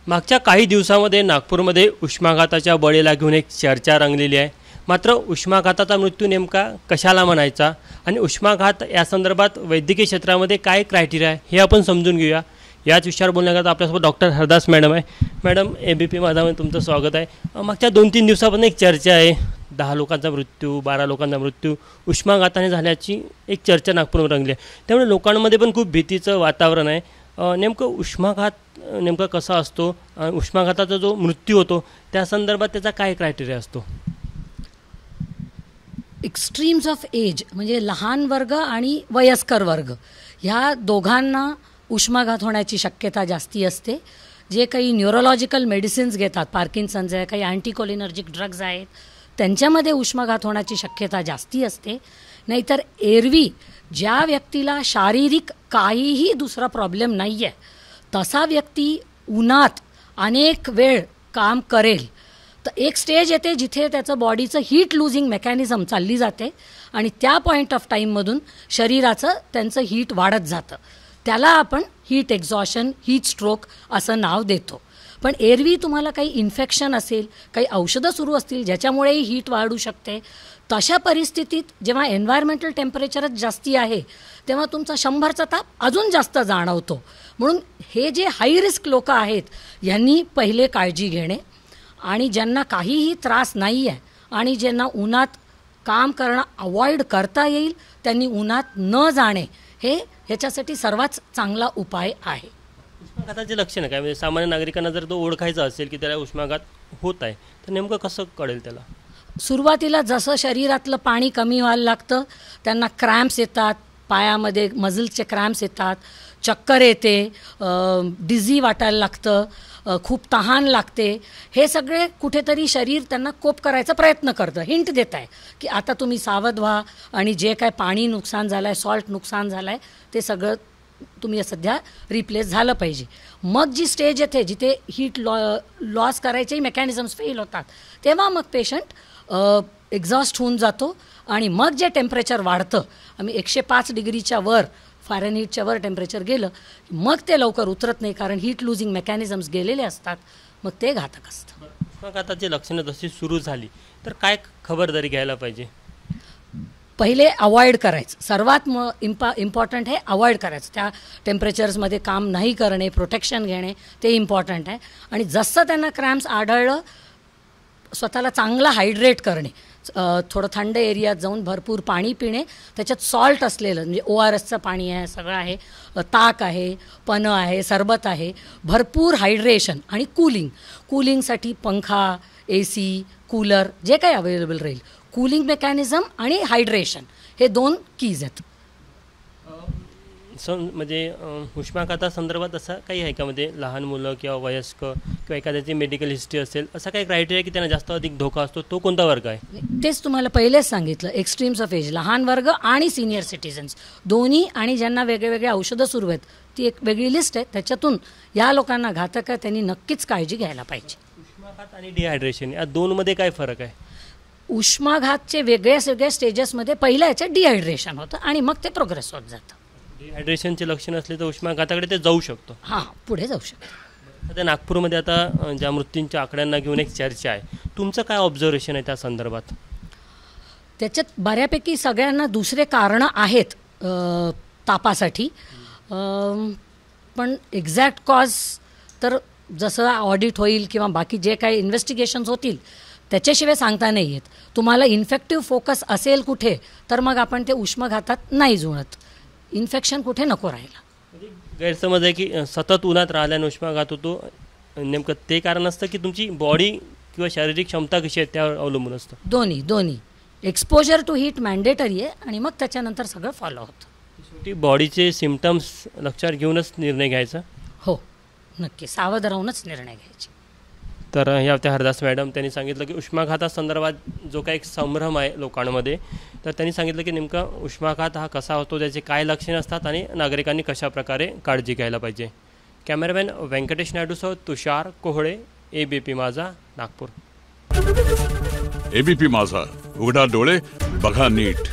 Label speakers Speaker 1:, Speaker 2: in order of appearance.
Speaker 1: मागच्या काही दिवसांमध्ये नागपूरमध्ये उष्माघाताच्या बळीला घेऊन एक चर्चा रंगलेली आहे। मात्र उष्माघाताचा मृत्यू नेमका कशाला म्हणायचा आणि उष्माघात या संदर्भात वैद्यकीय क्षेत्रामध्ये काय क्रायटेरिया आहे हे आपण समजून घेऊया। याच विषयावर बोलण्याकरता आपल्यासोबत डॉक्टर हरदास मॅडम आहे। मॅडम, एबीपी माझामध्ये तुमचं स्वागत आहे। मागच्या 2-3 दिवसापासून एक चर्चा आहे, 10 लोकांचा मृत्यू, 12 लोकांचा मृत्यू उष्माघाताने झाल्याची एक चर्चा नागपूरमध्ये रंगली आहे। त्यामुळे लोकांमध्ये पण खूप भीतीचं वातावरण आहे। नेमकं उष्माघात नेमका कसा असतो, उष्माघाताचा जो मृत्यू होतो त्या संदर्भात त्याचा काय क्रायटेरिया असतो?
Speaker 2: एक्स्ट्रीम्स ऑफ एज म्हणजे लहान वर्ग आणि वयस्कर वर्ग ह्या दोघांना उष्माघात होण्याची शक्यता जास्ती असते। जे काही न्यूरोलॉजिकल मेडिसिन्स घेतात, पार्किन्सन्स आहे, काही अँटीकोलिनर्जिक ड्रग्ज आहेत, त्यांच्यामध्ये उष्माघात होण्याची शक्यता जास्ती असते। नाहीतर एरवी ज्या व्यक्तीला शारीरिक काहीही दुसरा प्रॉब्लेम नाही आहे तसा व्यक्ती उन्हात अनेक वेळ काम करेल तर एक स्टेज येते जिथे त्याचं बॉडीचं हीट लूजिंग मेकॅनिझम चालली जाते आणि त्या पॉईंट ऑफ टाईममधून शरीराचं त्यांचं हीट वाढत जातं। त्याला आपण हीट एक्झॉशन, हीट स्ट्रोक असं नाव देतो। पण एरवी तुम्हाला काही इन्फेक्शन असेल, काही औषधं सुरू असतील ज्याच्यामुळेही हीट वाढू शकते, तशा परिस्थितीत जेव्हा एन्व्हायरमेंटल टेम्परेचरच जास्ती आहे तेव्हा तुमचा 100चा ताप अजून जास्त जाणवतो। म्हणून हे जे हाय रिस्क लोक आहेत यांनी पहिले काळजी घेणे आणि ज्यांना काहीही त्रास नाही आहे आणि ज्यांना उन्हात काम करणं अवॉइड करता येईल त्यांनी उन्हात न जाणे हे ह्याच्यासाठी सर्वात चांगला उपाय आहे।
Speaker 1: उष्माघाताचे लक्षणं काय, म्हणजे सामान्य नागरिकांना जर तो ओळखायचा असेल की त्याला उष्माघात होत आहे तर नेमकं कसं कळेल त्याला?
Speaker 2: सुरुवातीला जसं शरीरातलं पाणी कमी व्हायला लागतं त्यांना क्रॅम्प्स येतात, पायामध्ये मजल्सचे क्रॅम्प्स येतात, चक्कर येते, डिझी वाटायला लागतं, खूप तहान लागते। हे सगळे कुठेतरी शरीर त्यांना कोप करायचा प्रयत्न करतं, हिंट देत आहे की आता तुम्ही सावध व्हा आणि जे काय पाणी नुकसान झालं आहे, सॉल्ट नुकसान झालं आहे ते सगळं तुम्ही सध्या रिप्लेस झालं पाहिजे। मग जी स्टेज येते जिथे हीट लॉस करायचेही मेकॅनिझम्स फेल होतात तेव्हा मग पेशंट एक्झॉस्ट होऊन जातो आणि मग जे टेम्परेचर वाढतं, आम्ही 105 डिग्रीच्या वर फॅरनहीटच्या वर टेम्परेचर गेलं मग ते लवकर उतरत नाही कारण हीट लूजिंग मेकॅनिझम्स गेलेले असतात, मग ते घातक असतं।
Speaker 1: उष्माघाताची लक्षणं जशी सुरू झाली तर काय खबरदारी घ्यायला पाहिजे?
Speaker 2: पहिले अवॉइड करायचं, सर्वात इम्पॉर्टंट आहे अवॉइड करायचं। त्या टेम्परेचर्समध्ये काम नाही करणे, प्रोटेक्शन घेणे ते इम्पॉर्टंट आहे। आणि जसं त्यांना क्रॅम्प्स आढळलं स्वतःला चांगलं हायड्रेट करणे, थोडं थंड एरियात जाऊन भरपूर पाणी पिणे, त्याच्यात सॉल्ट असलेलं म्हणजे ORSचं पाणी आहे, सगळं आहे, ताक आहे, पनं आहे, सरबत आहे, भरपूर हायड्रेशन आणि कूलिंगसाठी पंखा, AC, कूलर जे काही अवेलेबल राहील, कूलिंग मेकॅनिझम आणि हायड्रेशन हे 2 कीज आहेत।
Speaker 1: म्हणजे उष्माघाता संदर्भात असं काही आहे का, म्हणजे लहान मुलं किंवा वयस्क किंवा एखाद्याची मेडिकल हिस्ट्री असेल असा काही क्रायटेरिया की त्यांना जास्त अधिक धोका असतो, तो कोणता वर्ग आहे? तेच
Speaker 2: तुम्हाला पहिलेच सांगितलं, एक्स्ट्रीम्स ऑफ एज, लहान वर्ग आणि सिनियर सिटीजन्स दोन्ही, आणि ज्यांना वेगळे औषधं सुरू आहेत ती एक वेगळी लिस्ट आहे, त्याच्यातून या लोकांना घातक आहे त्यांनी नक्कीच काळजी घ्यायला पाहिजे।
Speaker 1: उष्माघात आणि डिहायड्रेशन या दोनमध्ये काय फरक आहे?
Speaker 2: उष्माघातचे वेगळ्या स्टेजेसमध्ये पहिल्या याच्यात डिहायड्रेशन होतं आणि मग ते प्रोग्रेस होत जातं।
Speaker 1: डिहायड्रेशनचे लक्षण असले तर उष्माघाताकडे ते जाऊ शकतो,
Speaker 2: हां पुढे जाऊ शकतो।
Speaker 1: आता नागपूरमध्ये आता ज्या मृत्यूंच्या आकड्यांना घेऊन एक चर्चा आहे, तुमचं काय ऑब्झर्वेशन आहे त्या संदर्भात?
Speaker 2: त्याच्यात बऱ्यापैकी सगळ्यांना दुसरे कारणं आहेत तापासाठी, पण एक्झॅक्ट कॉज तर जसं ऑडिट होईल किंवा बाकी जे काही इन्व्हेस्टिगेशन्स होतील त्याच्याशिवाय सांगता नाही येत। तुम्हाला इन्फेक्टिव्ह फोकस असेल कुठे तर मग आपण ते उष्माघातात नाही जुळत, इन्फेक्शन कुठे नको राहिला।
Speaker 1: गैरसमज आहे की सतत उन्हात राहिल्याने उष्माघात होतो, नेमकं ते कारण असतं की तुमची बॉडी किंवा शारीरिक क्षमता कशी आहे त्यावर अवलंबून असतं?
Speaker 2: दोन्ही एक्सपोजर टू हीट मॅन्डेटरी आहे आणि मग त्याच्यानंतर सगळं फॉलो होतं।
Speaker 1: शेवटी बॉडीचे सिम्पटम्स लक्षात घेऊनच निर्णय घ्यायचा?
Speaker 2: हो नक्की, सावध राहूनच निर्णय घ्यायचे।
Speaker 1: तर ह्या होत्या हरदास मॅडम, त्यांनी सांगितलं की उष्माघातासंदर्भात जो काही एक संभ्रम आहे लोकांमध्ये, तर त्यांनी सांगितलं की नेमका उष्माघात हा कसा होतो, त्याचे काय लक्षणे असतात आणि नागरिकांनी कशाप्रकारे काळजी घ्यायला पाहिजे। कॅमेरामॅन व्यंकटेश नायडूसह तुषार कोहळे, ABP माझा, नागपूर।
Speaker 3: ABP माझा, उघडा डोळे बघा नीट।